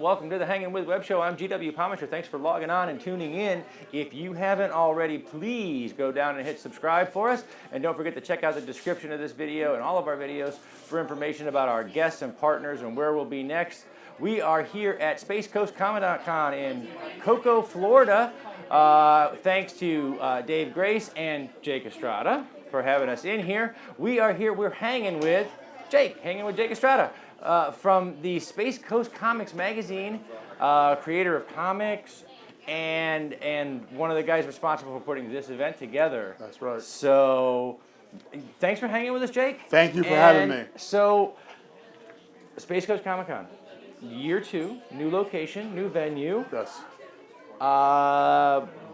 Welcome to the Hangin With Web Show. I'm GW Pomichter. Thanks for logging on and tuning in. If you haven't already, please go down and hit subscribe for us. And don't forget to check out the description of this video and all of our videos for information about our guests and partners and where we'll be next. We are here at Space Coast Comixx in Cocoa, Florida. Thanks to Dave Grace and Jake Estrada for having us in here. We are here, we're hanging with Jake Estrada. From the Space Coast Comixx Magazine, creator of comics, and one of the guys responsible for putting this event together. That's right. So, thanks for hanging with us, Jake. Thank you for having me. So, Space Coast Comixx, year 2, new location, new venue. Yes.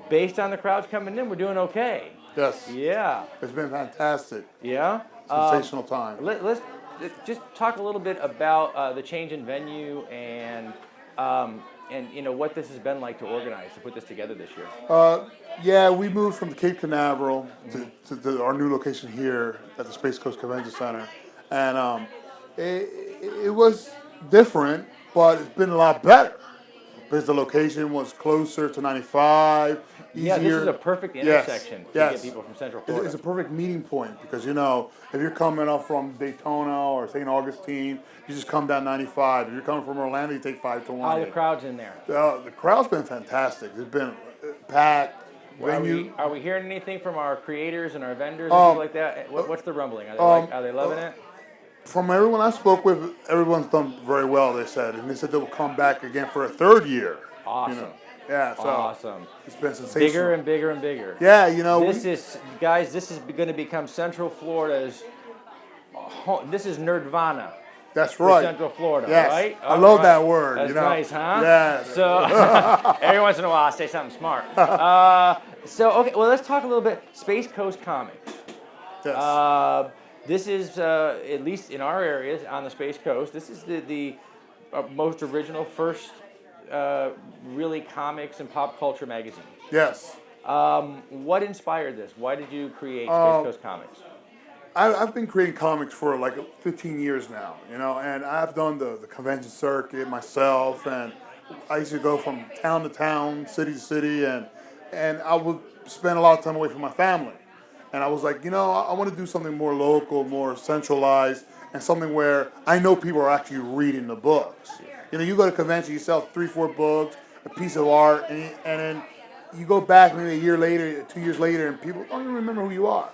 Based on the crowds coming in, we're doing okay. Yes. Yeah. It's been fantastic. Yeah. Sensational time. Let's just talk a little bit about the change in venue and you know what this has been like to organize, to put this together this year. Yeah, we moved from the Cape Canaveral to our new location here at the Space Coast Convention Center, and it was different, but it's been a lot better because the location was closer to 95. Easier. Yeah, this is a perfect intersection to get people from Central Florida. It's a perfect meeting point because, you know, if you're coming up from Daytona or St. Augustine, you just come down 95. If you're coming from Orlando, you take 521. How are the crowds in there? The crowd's been fantastic. It's been packed. Are we hearing anything from our creators and our vendors and stuff like that? What's the rumbling? Are they loving it? From everyone I spoke with, everyone's done very well, they said. And they said they'll come back again for a third year. Awesome. You know? Yeah, so awesome. It's been sensational. Bigger and bigger and bigger. Yeah, you know. This is going to become Central Florida's home. This is Nerdvana. That's right. Central Florida, yes. right? I love that word. That's you know? nice, huh? Yeah. So every once in a while I say something smart. Okay, well let's talk a little bit Space Coast Comixx. Yes. This is, at least in our areas on the Space Coast, this is the most original, first really comics and pop culture magazine. Yes. What inspired this? Why did you create Space Coast Comixx? I've been creating comics for like 15 years now, you know, and I've done the convention circuit myself, and I used to go from town to town, city to city, and I would spend a lot of time away from my family. And I was like, you know, I want to do something more local, more centralized, and something where I know people are actually reading the books. You know, you go to a convention, you sell 3-4 books, a piece of art, and then you go back maybe a year later, 2 years later, and people don't even remember who you are.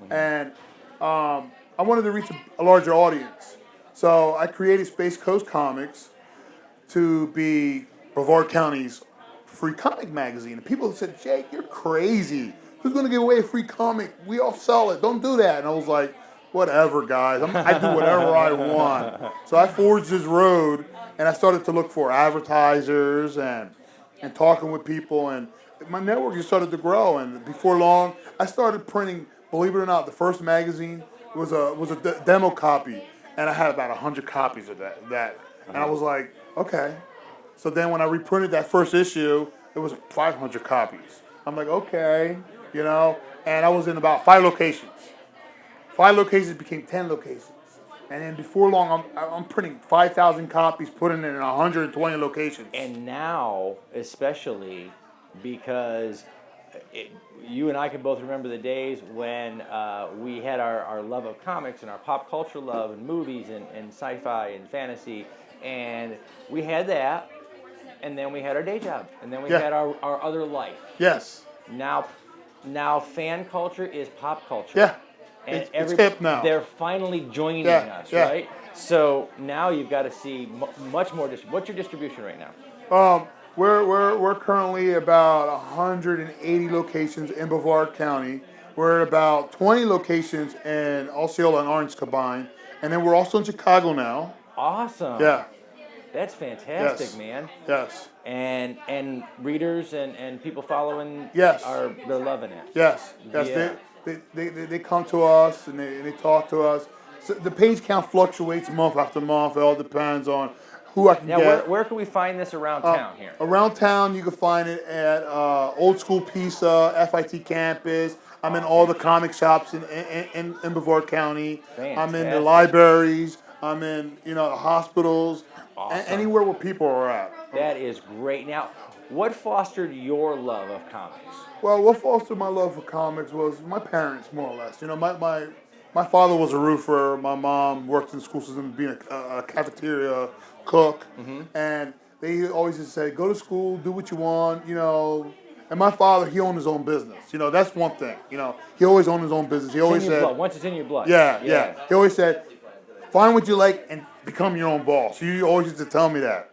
Mm-hmm. And I wanted to reach a larger audience. So I created Space Coast Comixx to be Brevard County's free comic magazine. And people said, Jake, you're crazy. Who's going to give away a free comic? We all sell it. Don't do that. And I was like, whatever, guys. I do whatever I want. So I forged this road, and I started to look for advertisers and talking with people. And my network just started to grow. And before long, I started printing, believe it or not, the first magazine was a demo copy. And I had about 100 copies of that. And I was like, okay. So then when I reprinted that first issue, it was 500 copies. I'm like, okay. You know, and I was in about 5 locations. 5 locations became 10 locations. And then before long, I'm printing 5,000 copies, putting it in 120 locations. And now, especially, because you and I can both remember the days when we had our love of comics and our pop culture love and movies and sci-fi and fantasy. And we had that, and then we had our day job, and then we had our other life. Yes. Now fan culture is pop culture. Yeah, and it's hip now. They're finally joining us, right? So now you've got to see much more. What's your distribution right now? We're currently about 180 locations in Brevard County. We're at about 20 locations in Osceola and Orange combined, and then we're also in Chicago now. Awesome. Yeah. That's fantastic, man. Yes. And readers and people following they're loving it. Yes. Yeah. they come to us and they talk to us. So the page count fluctuates month after month. It all depends on who I can Now, get. where can we find this around town here? Around town, you can find it at Old School Pizza, FIT Campus. I'm in all the comic shops in Brevard County. I'm in the Fantastic. libraries. I'm in the hospitals. Awesome. Anywhere where people are at. That is great. Now, what fostered your love of comics? Well, what fostered my love for comics was my parents, more or less. My father was a roofer. My mom worked in the school system, being a cafeteria cook, and they always just said, "Go to school, do what you want," And my father, he owned his own business. That's one thing. He always owned his own business. He always It's in your said, blood. Once it's in your blood. Yeah. He always said, "Find what you like and become your own boss." He always used to tell me that,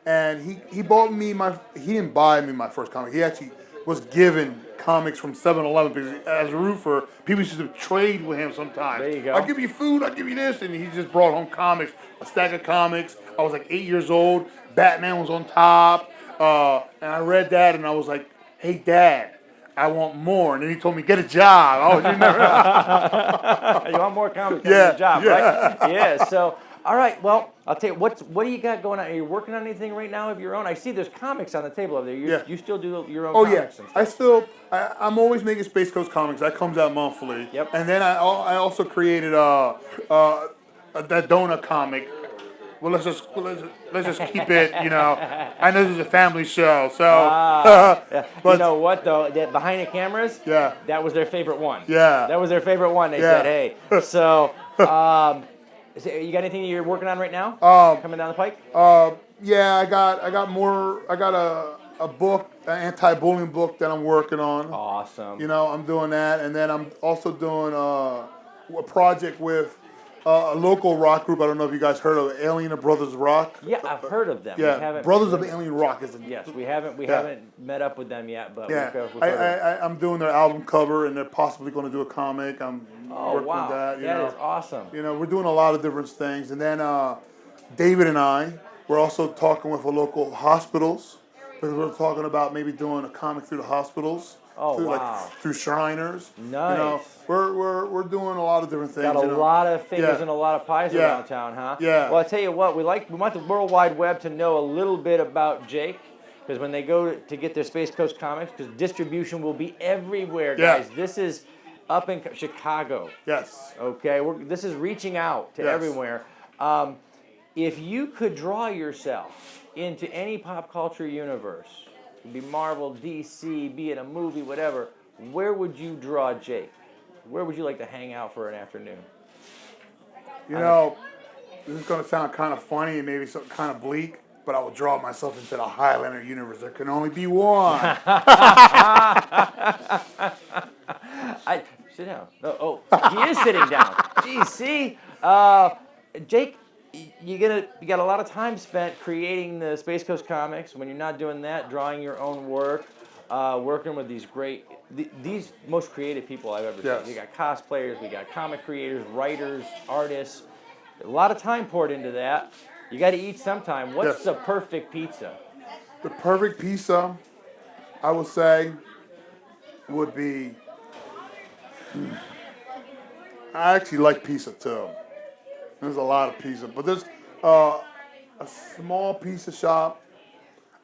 and he bought me he didn't buy me my first comic. He actually was given comics from 7-Eleven because as a roofer, people used to trade with him sometimes. There you go. I'll give you food, I'll give you this, and he just brought home comics, a stack of comics. I was like 8 years old. Batman was on top, and I read that, and I was like, "Hey, Dad, I want more." And then he told me, "Get a job." I was never. You want more comics? Get a job, right? Yeah. So, all right. Well, I'll tell you what do you got going on? Are you working on anything right now of your own? I see there's comics on the table over there. You still do your own comics and stuff. I'm always making Space Coast Comixx. That comes out monthly. Yep. And then I also created that donut comic. Well, let's just keep it. I know this is a family show, so. But you know what though? That behind the cameras. Yeah. That was their favorite one. Yeah. That was their favorite one. They said, "Hey." So, you got anything you're working on right now? Coming down the pike? Yeah, I got more. I got a book, an anti-bullying book that I'm working on. Awesome. I'm doing that, and then I'm also doing a project with a local rock group. I don't know if you guys heard of Alien Brothers Rock. Yeah, I've heard of them. Yeah, Brothers of Alien Rock is. Yes, we haven't met up with them yet, but yeah, we've heard I'm doing their album cover, and they're possibly going to do a comic. I'm working wow, with that. that is awesome. We're doing a lot of different things, and then David and I, we're also talking with the local hospitals because we're talking about maybe doing a comic through the hospitals. Oh, through, wow. Through Shriners. Nice. We're doing a lot of different things. Got a lot of fingers and a lot of pies around town, huh? Yeah. Well, I tell you what, we want the World Wide Web to know a little bit about Jake, because when they go to get their Space Coast Comics, because distribution will be everywhere, guys. Yeah. This is up in Chicago. Yes. Okay, this is reaching out to everywhere. If you could draw yourself into any pop culture universe, it could be Marvel, DC, be it a movie, whatever, where would you draw Jake? Where would you like to hang out for an afternoon? This is going to sound kind of funny and maybe some kind of bleak, but I will draw myself into the Highlander universe. There can only be one. Sit down. He is sitting down. Geez, see? Jake, you got a lot of time spent creating the Space Coast Comixx. When you're not doing that, drawing your own work, working with these most creative people I've ever seen. You got cosplayers, we got comic creators, writers, artists. A lot of time poured into that. You got to eat sometime. What's the perfect pizza? The perfect pizza, I would say, would be. I actually like pizza too. There's a lot of pizza, but there's a small pizza shop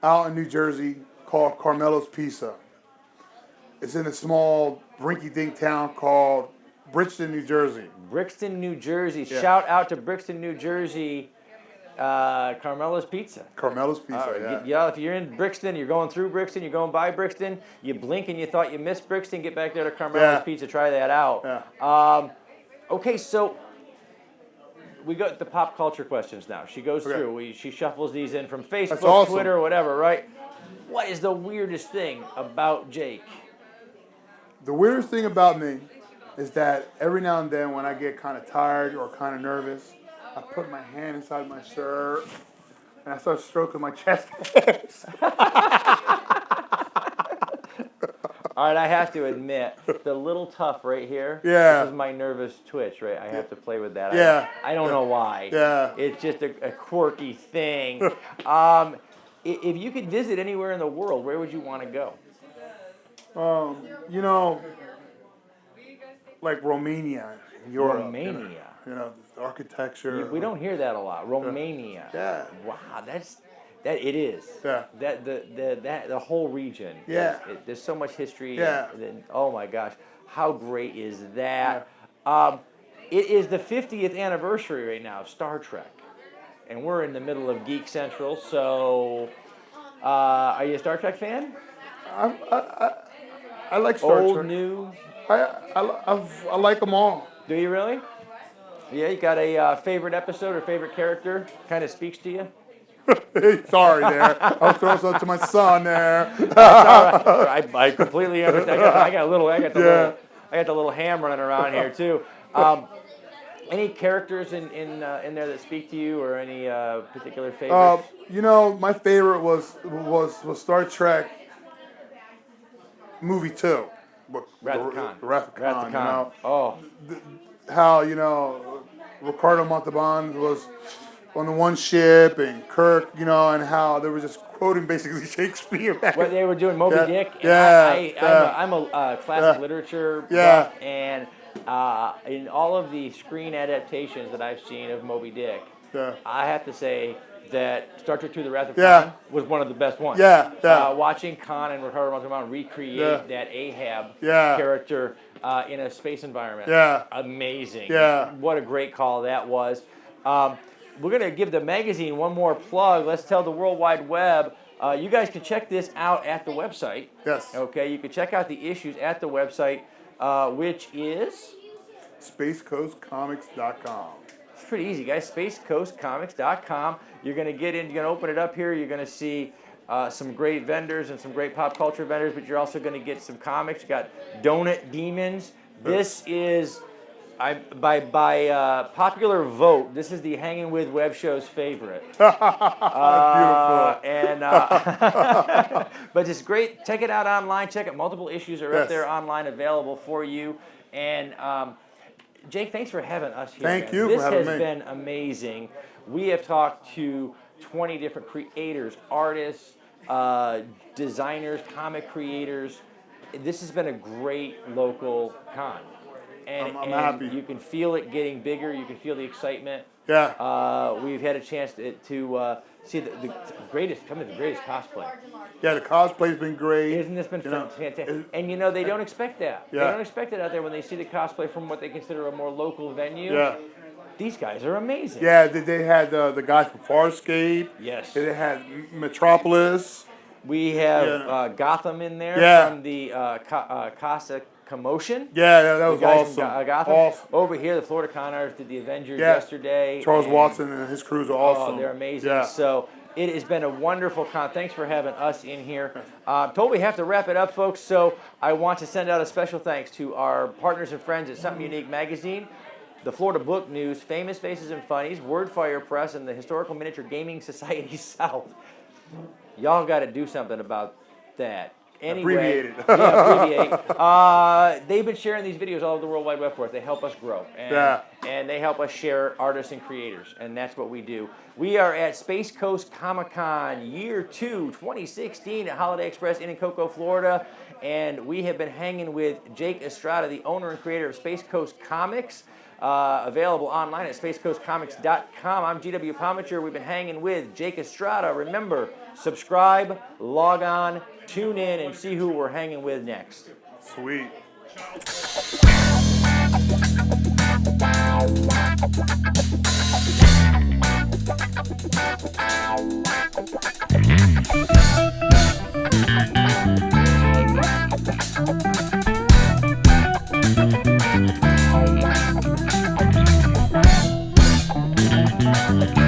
out in New Jersey called Carmelo's Pizza. It's in a small rinky-dink town called Brixton, New Jersey. Brixton, New Jersey. Yeah. Shout out to Brixton, New Jersey. Carmelo's Pizza. Carmelo's Pizza, yeah. If you're in Brixton, you're going through Brixton, you're going by Brixton, you blink and you thought you missed Brixton, get back there to Carmelo's Pizza, try that out. Yeah. Okay, so we got the pop culture questions now. She goes through. She shuffles these in from Facebook, Twitter, whatever, right? What is the weirdest thing about Jake? The weirdest thing about me is that every now and then when I get kind of tired or kind of nervous, I put my hand inside my shirt and I start stroking my chest. All right, I have to admit, the little tuff right here, this is my nervous twitch, right? I have to play with that. Yeah. I don't know why. Yeah. It's just a quirky thing. If you could visit anywhere in the world, where would you want to go? like Romania in Europe. Romania. You know, the architecture. We don't hear that a lot. Romania. Yeah. Wow, that it is. Yeah. That the whole region. Yeah. There's so much history. Yeah. And oh my gosh, how great is that? It is the 50th anniversary right now of Star Trek, and we're in the middle of Geek Central. So, are you a Star Trek fan? I like Star Old, Trek. new? I like them all. Do you really? Yeah, you got a favorite episode or favorite character? Kind of speaks to you? Sorry there. I was throwing something to my son there. I completely understand. I got the little ham running around here too. Any characters in there that speak to you, or any particular favorites? You know, my favorite was Star Trek movie 2. Wrath of Khan. Wrath of Khan. You know, Oh. how, you know, Ricardo Montalban was on the one ship, and Kirk, you know, and how they were just quoting basically Shakespeare. Well, they were doing Moby Dick. And Yeah. I'm a classic literature Yeah. buff, and in all of the screen adaptations that I've seen of Moby Dick, I have to say that Star Trek II: The Wrath of Khan was one of the best ones. Watching Khan and Ricardo Montalban recreate that Ahab character in a space environment. Amazing. What a great call that was. We're going to give the magazine one more plug. Let's tell the World Wide Web. You guys can check this out at the website. Yes. Okay, you can check out the issues at the website, which is? SpaceCoastComixx.com. It's pretty easy, guys. SpaceCoastComixx.com. You're going to get in, you're going to open it up here. You're going to see some great vendors and some great pop culture vendors, but you're also going to get some comics. You got Donut Demons. This is, by popular vote, this is the Hangin' With Web Show's favorite. Beautiful. But it's great. Check it out online. Check it. Multiple issues are up there online, available for you. And Jake, thanks for having us here. Thank you for having me. This has been amazing. We have talked to 20 different creators, artists, designers, comic creators. This has been a great local con. And, I'm happy. You can feel it getting bigger. You can feel the excitement. We've had a chance to see the greatest cosplay. Yeah, the cosplay's been great. Isn't this been fantastic? And you know, they don't expect that. They don't expect it out there when they see the cosplay from what they consider a more local venue. These guys are amazing. Yeah, they had the guys from Farscape. Yes. They had Metropolis. We have Gotham in there from the Casa Commotion. Yeah, that was awesome. Gotham. Over here, the Florida Con Artists did the Avengers yesterday. Charles Watson and his crews are awesome. Oh, they're amazing. So it has been a wonderful con. Thanks for having us in here. Told we have to wrap it up, folks, so I want to send out a special thanks to our partners and friends at Something Unique Magazine, the Florida Book News, Famous Faces and Funnies, Wordfire Press, and the Historical Miniature Gaming Society South. Y'all got to do something about that. Anyway, abbreviate it. abbreviate. They've been sharing these videos all over the World Wide Web for us. They help us grow. And they help us share artists and creators. And that's what we do. We are at Space Coast Comixx Year 2, 2016 at Holiday Express in Cocoa, Florida. And we have been hanging with Jake Estrada, the owner and creator of Space Coast Comixx. Available online at spacecoastcomixx.com. I'm GW Pomichter. We've been hanging with Jake Estrada. Remember, subscribe, log on, tune in, and see who we're hanging with next. Sweet. Thank you.